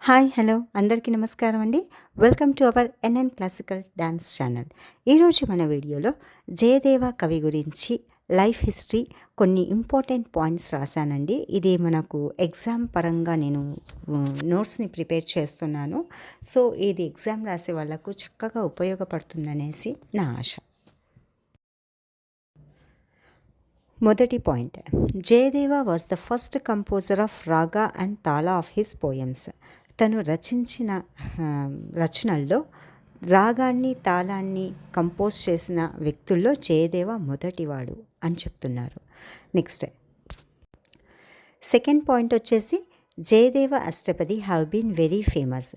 Hi hello అందరికీ నమస్కారం అండి. Welcome to our NN classical dance channel. ఈరోజు మన వీడియోలో జయదేవ కవి గురించి లైఫ్ హిస్టరీ కొన్ని ఇంపార్టెంట్ పాయింట్స్ రాశానండి. ఇది మనకు ఎగ్జామ్ పరంగా నేను నోట్స్ని ప్రిపేర్ చేస్తున్నాను. సో ఇది ఎగ్జామ్ రాసే వాళ్ళకు చక్కగా ఉపయోగపడుతుందనేసి నా ఆశ. మొదటి point, Jayadeva was the first composer of రాగా అండ్ తాళా ఆఫ్ హిస్ పోయమ్స్. తను రచించిన రచనల్లో రాగాన్ని తాళాన్ని కంపోజ్ చేసిన వ్యక్తుల్లో జయదేవ మొదటివాడు అని చెప్తున్నారు. నెక్స్ట్ సెకండ్ పాయింట్ వచ్చేసి Jayadeva Ashtapadi have been very famous.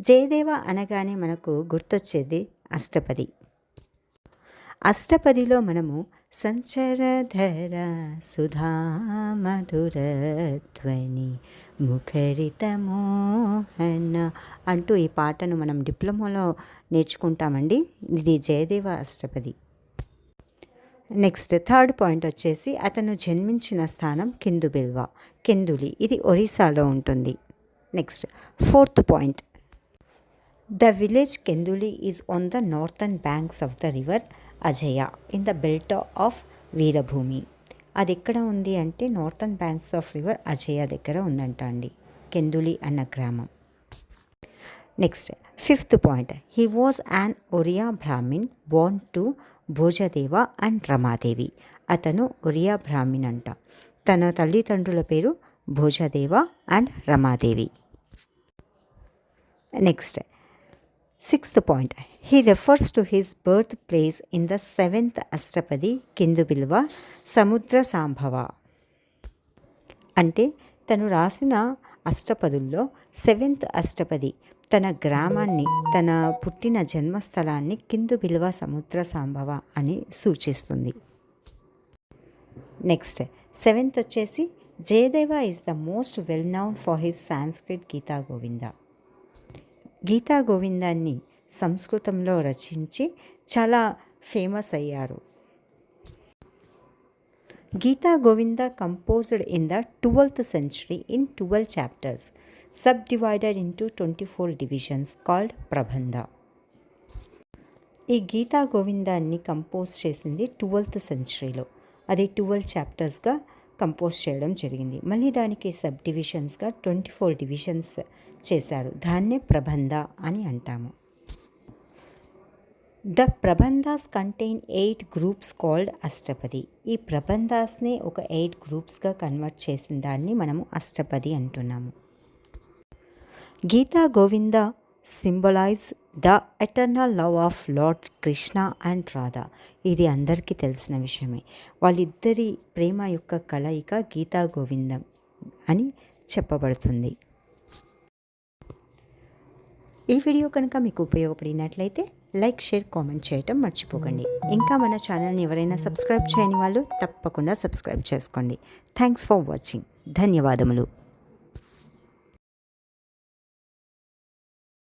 Jayadeva అనగానే మనకు గుర్తొచ్చేది అష్టపది. అష్టపదిలో మనము సంచరధర సుధా మధుర ధ్వని ముఖరిత మోహన అంటూ ఈ పాటను మనం డిప్లొమాలో నేర్చుకుంటామండి. ఇది Jayadeva Ashtapadi. Next third point వచ్చేసి అతను జన్మించిన స్థానం కెందుబిల్వ, కెందులి, ఇది ఒరిస్సాలో ఉంటుంది. Next fourth point, the village Kenduli is on the northern banks of the river Ajaya in the belt of Birbhum. అది ఎక్కడ ఉంది అంటే northern banks of river Ajaya దగ్గర ఉందంట అండి కెందులి అన్న గ్రామం. Next fifth point, he was an Oriya brahmin born to Bhojadeva and Ramadevi. అతను ఒరియా బ్రాహ్మిన్ అంట. తన తల్లిదండ్రుల పేరు Bhojadeva and Ramadevi. Next sixth point, he refers to his birth place in the seventh Ashtapadi Kendubilva సముద్ర సాంభవ. అంటే తను రాసిన అష్టపదుల్లో సెవెంత్ అష్టపది తన గ్రామాన్ని, తన పుట్టిన జన్మస్థలాన్ని కెందుబిల్వ సముద్ర సాంభవ అని సూచిస్తుంది. నెక్స్ట్ సెవెంత్ వచ్చేసి Jayadeva is the most well known for his Sanskrit Gita Govinda. Gita గోవిందాన్ని సంస్కృతంలో రచించి చాలా ఫేమస్ అయ్యారు. Gita Govinda composed in the 12th century in 12 chapters subdivided into 24 divisions called ప్రబంధ. ఈ గీతా గోవిందాన్ని కంపోజ్ చేసింది 12th centuryలో. అది 12 chaptersగా కంపోజ్ చేయడం జరిగింది. మళ్ళీ దానికి సబ్ డివిజన్స్గా 24 డివిజన్స్ చేశారు. దాన్నే ప్రబంధ అని అంటాము. The prabandhas contain 8 groups called Ashtapadi. ఈ ప్రబంధాస్ని ఒక 8 గ్రూప్స్గా కన్వర్ట్ చేసిన దాన్ని మనము అష్టపది అంటున్నాము. Gita Govinda symbolise the eternal love of lord Krishna and Radha. ఇది అందరికీ తెలిసిన విషయమే. వాళ్ళిద్దరి ప్రేమ యొక్క కలయిక గీతా గోవిందం అని చెప్పబడుతుంది. ఈ వీడియో కనుక మీకు ఉపయోగపడినట్లయితే లైక్, షేర్, కామెంట్ చేయటం మర్చిపోకండి. ఇంకా మన ఛానల్ని ఎవరైనా సబ్స్క్రైబ్ చేయని వాళ్ళు తప్పకుండా సబ్స్క్రైబ్ చేసుకోండి. Thanks for watching. ధన్యవాదములు.